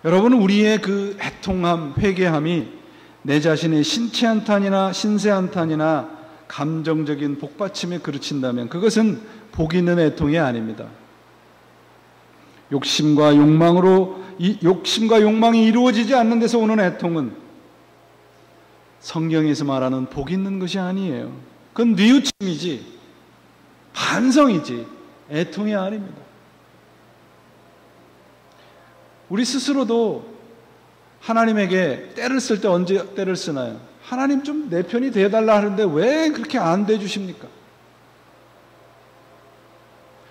여러분, 우리의 그 애통함, 회개함이 내 자신의 신체 한탄이나 신세 한탄이나 감정적인 복받침에 그르친다면 그것은 복 있는 애통이 아닙니다. 욕심과 욕망이 이루어지지 않는 데서 오는 애통은 성경에서 말하는 복 있는 것이 아니에요. 그건 뉘우침이지, 반성이지, 애통이 아닙니다. 우리 스스로도 하나님에게 때를 쓸 때 언제 때를 쓰나요? 하나님 좀 내 편이 되어달라 하는데 왜 그렇게 안 돼주십니까?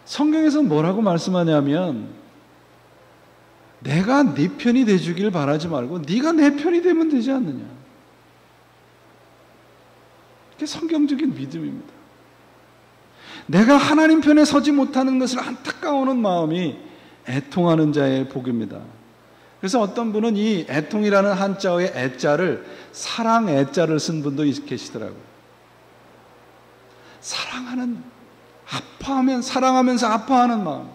성경에서는 뭐라고 말씀하냐면 내가 네 편이 돼주길 바라지 말고 네가 내 편이 되면 되지 않느냐. 이게 성경적인 믿음입니다. 내가 하나님 편에 서지 못하는 것을 안타까워하는 마음이 애통하는 자의 복입니다. 그래서 어떤 분은 이 애통이라는 한자어의 애자를 사랑 애자를 쓴 분도 계시더라고요. 사랑하면서 아파하는 마음,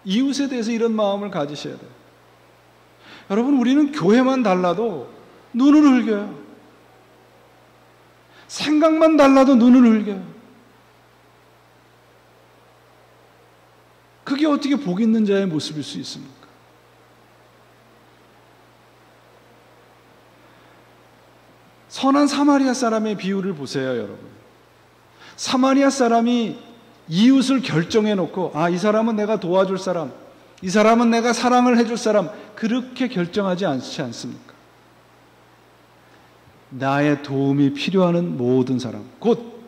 이웃에 대해서 이런 마음을 가지셔야 돼요. 여러분, 우리는 교회만 달라도 눈을 흘겨요. 생각만 달라도 눈을 흘겨요. 그게 어떻게 복 있는 자의 모습일 수 있습니까? 선한 사마리아 사람의 비유를 보세요, 여러분. 사마리아 사람이 이웃을 결정해 놓고, 이 사람은 내가 도와줄 사람, 이 사람은 내가 사랑을 해줄 사람, 그렇게 결정하지 않지 않습니까? 나의 도움이 필요한 모든 사람, 곧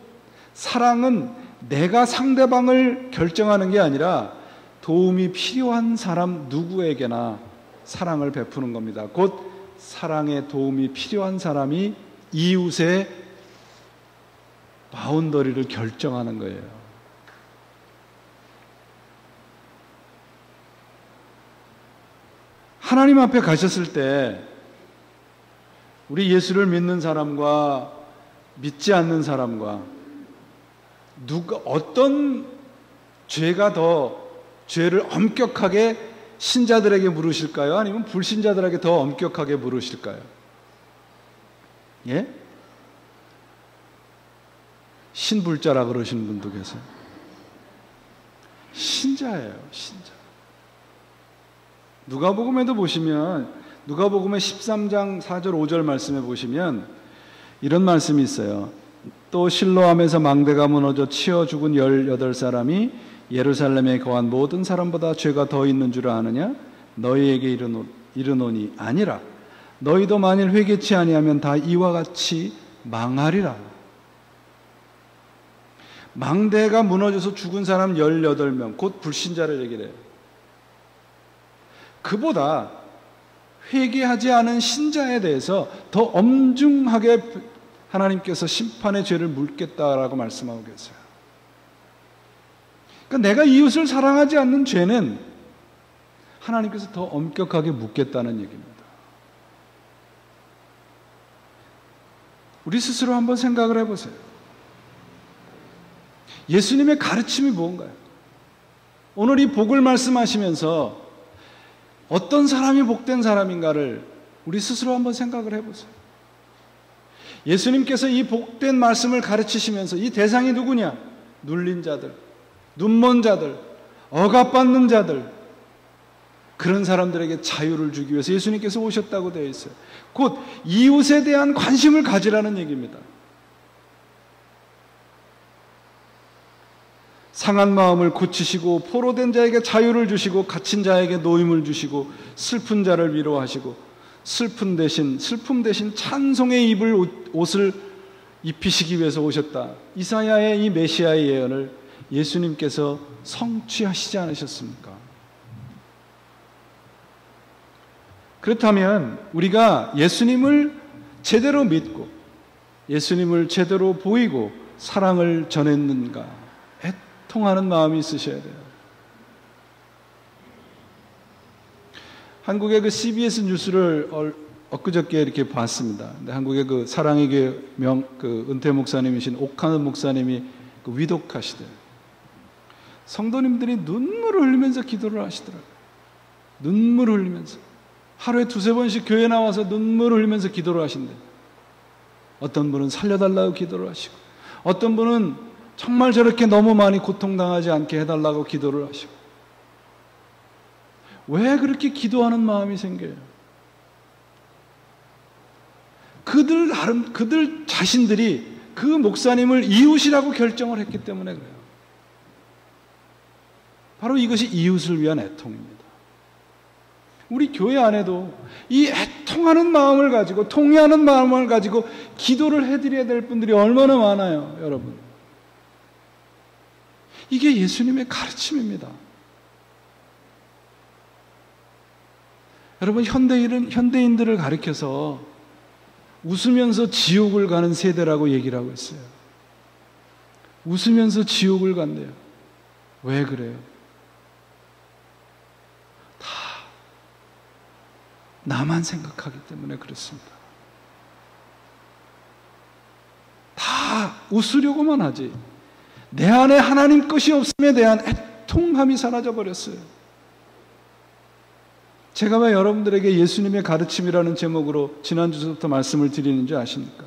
사랑은 내가 상대방을 결정하는 게 아니라 도움이 필요한 사람 누구에게나 사랑을 베푸는 겁니다. 곧 사랑의 도움이 필요한 사람이 이웃의 바운더리를 결정하는 거예요. 하나님 앞에 가셨을 때 우리 예수를 믿는 사람과 믿지 않는 사람과 어떤 죄가 더 죄를 엄격하게 신자들에게 물으실까요? 아니면 불신자들에게 더 엄격하게 물으실까요? 예? 신불자라 그러시는 분도 계세요. 신자예요, 신자. 누가복음에도 보시면 누가복음의 13장 4절 5절 말씀에 보시면 이런 말씀이 있어요. 또 실로암에서 망대가 무너져 치어 죽은 18사람이 예루살렘에 거한 모든 사람보다 죄가 더 있는 줄 아느냐? 너희에게 이르노니 아니라 너희도 만일 회개치 아니하면 다 이와 같이 망하리라. 망대가 무너져서 죽은 사람 18명, 곧 불신자를 얘기해요. 그보다 회개하지 않은 신자에 대해서 더 엄중하게 하나님께서 심판의 죄를 물겠다라고 말씀하고 계세요. 그러니까 내가 이웃을 사랑하지 않는 죄는 하나님께서 더 엄격하게 묻겠다는 얘기입니다. 우리 스스로 한번 생각을 해보세요. 예수님의 가르침이 뭔가요? 오늘 이 복을 말씀하시면서 어떤 사람이 복된 사람인가를 우리 스스로 한번 생각을 해보세요. 예수님께서 이 복된 말씀을 가르치시면서 이 대상이 누구냐? 눌린 자들, 눈먼 자들, 억압받는 자들, 그런 사람들에게 자유를 주기 위해서 예수님께서 오셨다고 되어 있어요. 곧 이웃에 대한 관심을 가지라는 얘기입니다. 상한 마음을 고치시고 포로된 자에게 자유를 주시고 갇힌 자에게 노임을 주시고 슬픈 자를 위로하시고 슬픔 대신 찬송의 입을 옷을 입히시기 위해서 오셨다. 이사야의 이 메시아의 예언을 예수님께서 성취하시지 않으셨습니까? 그렇다면 우리가 예수님을 제대로 믿고 예수님을 제대로 보이고 사랑을 전했는가? 애통하는 마음이 있으셔야 돼요. 한국의 그 CBS 뉴스를 엊그저께 이렇게 봤습니다. 근데 한국의 그 사랑의 교회 그 은퇴 목사님이신 옥하는 목사님이 그 위독하시대요. 성도님들이 눈물을 흘리면서 기도를 하시더라고요. 눈물을 흘리면서 하루에 두세 번씩 교회 나와서 눈물을 흘리면서 기도를 하신대. 어떤 분은 살려달라고 기도를 하시고, 어떤 분은 정말 저렇게 너무 많이 고통당하지 않게 해달라고 기도를 하시고. 왜 그렇게 기도하는 마음이 생겨요? 그들 자신들이 그 목사님을 이웃이라고 결정을 했기 때문에 그래요. 바로 이것이 이웃을 위한 애통입니다. 우리 교회 안에도 이 애통하는 마음을 가지고, 통회하는 마음을 가지고 기도를 해드려야 될 분들이 얼마나 많아요, 여러분. 이게 예수님의 가르침입니다. 여러분, 현대인들을 가리켜서 웃으면서 지옥을 가는 세대라고 얘기를 하고 있어요. 웃으면서 지옥을 간대요. 왜 그래요? 다 나만 생각하기 때문에 그렇습니다. 다 웃으려고만 하지, 내 안에 하나님 것이 없음에 대한 애통함이 사라져 버렸어요. 제가 왜 여러분들에게 예수님의 가르침이라는 제목으로 지난주부터 말씀을 드리는지 아십니까?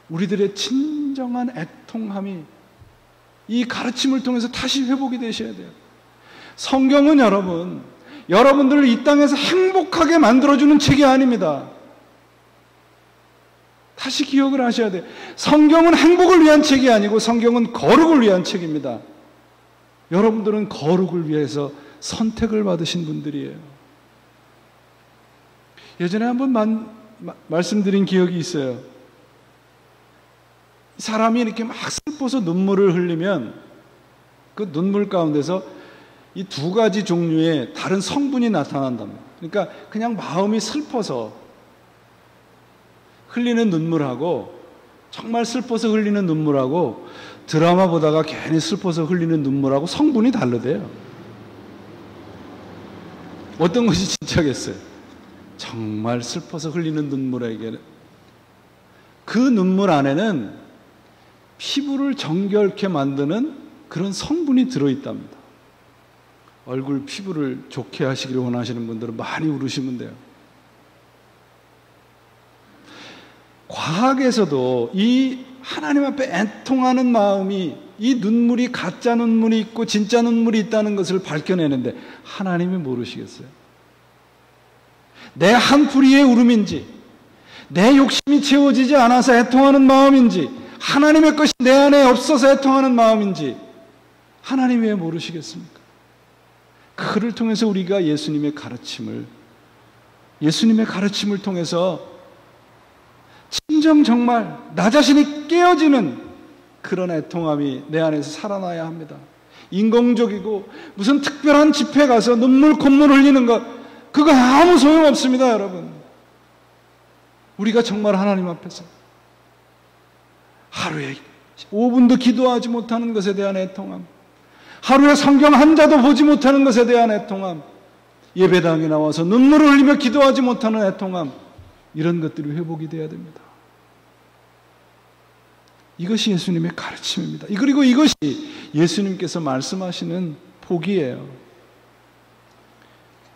우리들의 진정한 애통함이 이 가르침을 통해서 다시 회복이 되셔야 돼요. 성경은 여러분들을 이 땅에서 행복하게 만들어주는 책이 아닙니다. 다시 기억을 하셔야 돼요. 성경은 행복을 위한 책이 아니고 성경은 거룩을 위한 책입니다. 여러분들은 거룩을 위해서 선택을 받으신 분들이에요. 예전에 한번 말씀드린 기억이 있어요. 사람이 이렇게 막 슬퍼서 눈물을 흘리면 그 눈물 가운데서 이 두 가지 종류의 다른 성분이 나타난답니다. 그러니까 그냥 마음이 슬퍼서 흘리는 눈물하고, 정말 슬퍼서 흘리는 눈물하고, 드라마 보다가 괜히 슬퍼서 흘리는 눈물하고 성분이 다르대요. 어떤 것이 진짜겠어요? 정말 슬퍼서 흘리는 눈물에게는 그 눈물 안에는 피부를 정결케 만드는 그런 성분이 들어있답니다. 얼굴 피부를 좋게 하시기를 원하시는 분들은 많이 울으시면 돼요. 과학에서도 이 하나님 앞에 애통하는 마음이, 이 눈물이 가짜 눈물이 있고 진짜 눈물이 있다는 것을 밝혀내는데 하나님이 모르시겠어요? 내 한풀이의 울음인지, 내 욕심이 채워지지 않아서 애통하는 마음인지, 하나님의 것이 내 안에 없어서 애통하는 마음인지 하나님이 왜 모르시겠습니까? 그를 통해서 우리가 예수님의 가르침을 통해서 진정 정말 나 자신이 깨어지는 그런 애통함이 내 안에서 살아나야 합니다. 인공적이고 무슨 특별한 집회 가서 콧물 흘리는 것, 그거 아무 소용없습니다, 여러분. 우리가 정말 하나님 앞에서 하루에 5분도 기도하지 못하는 것에 대한 애통함, 하루에 성경 한 자도 보지 못하는 것에 대한 애통함, 예배당에 나와서 눈물을 흘리며 기도하지 못하는 애통함, 이런 것들이 회복이 돼야 됩니다. 이것이 예수님의 가르침입니다. 그리고 이것이 예수님께서 말씀하시는 복이에요.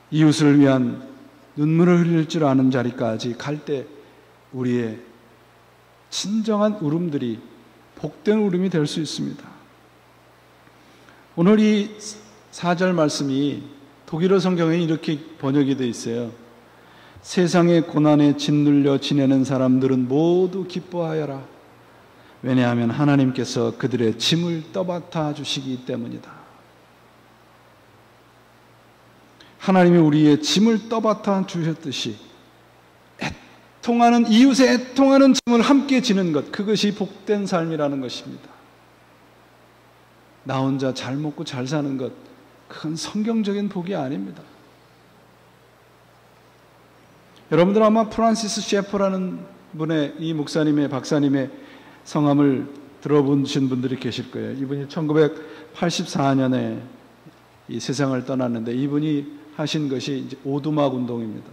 이웃을 위한 눈물을 흘릴 줄 아는 자리까지 갈 때 우리의 진정한 울음들이 복된 울음이 될 수 있습니다. 오늘 이 4절 말씀이 독일어 성경에 이렇게 번역이 되어 있어요. 세상의 고난에 짓눌려 지내는 사람들은 모두 기뻐하여라. 왜냐하면 하나님께서 그들의 짐을 떠맡아 주시기 때문이다. 하나님이 우리의 짐을 떠맡아 주셨듯이 애통하는, 이웃의 애통하는 짐을 함께 지는 것, 그것이 복된 삶이라는 것입니다. 나 혼자 잘 먹고 잘 사는 것, 그건 성경적인 복이 아닙니다. 여러분들 아마 프란시스 셰퍼라는 분의, 이 목사님의, 박사님의 성함을 들어보신 분들이 계실 거예요. 이분이 1984년에 이 세상을 떠났는데 이분이 하신 것이 이제 오두막 운동입니다.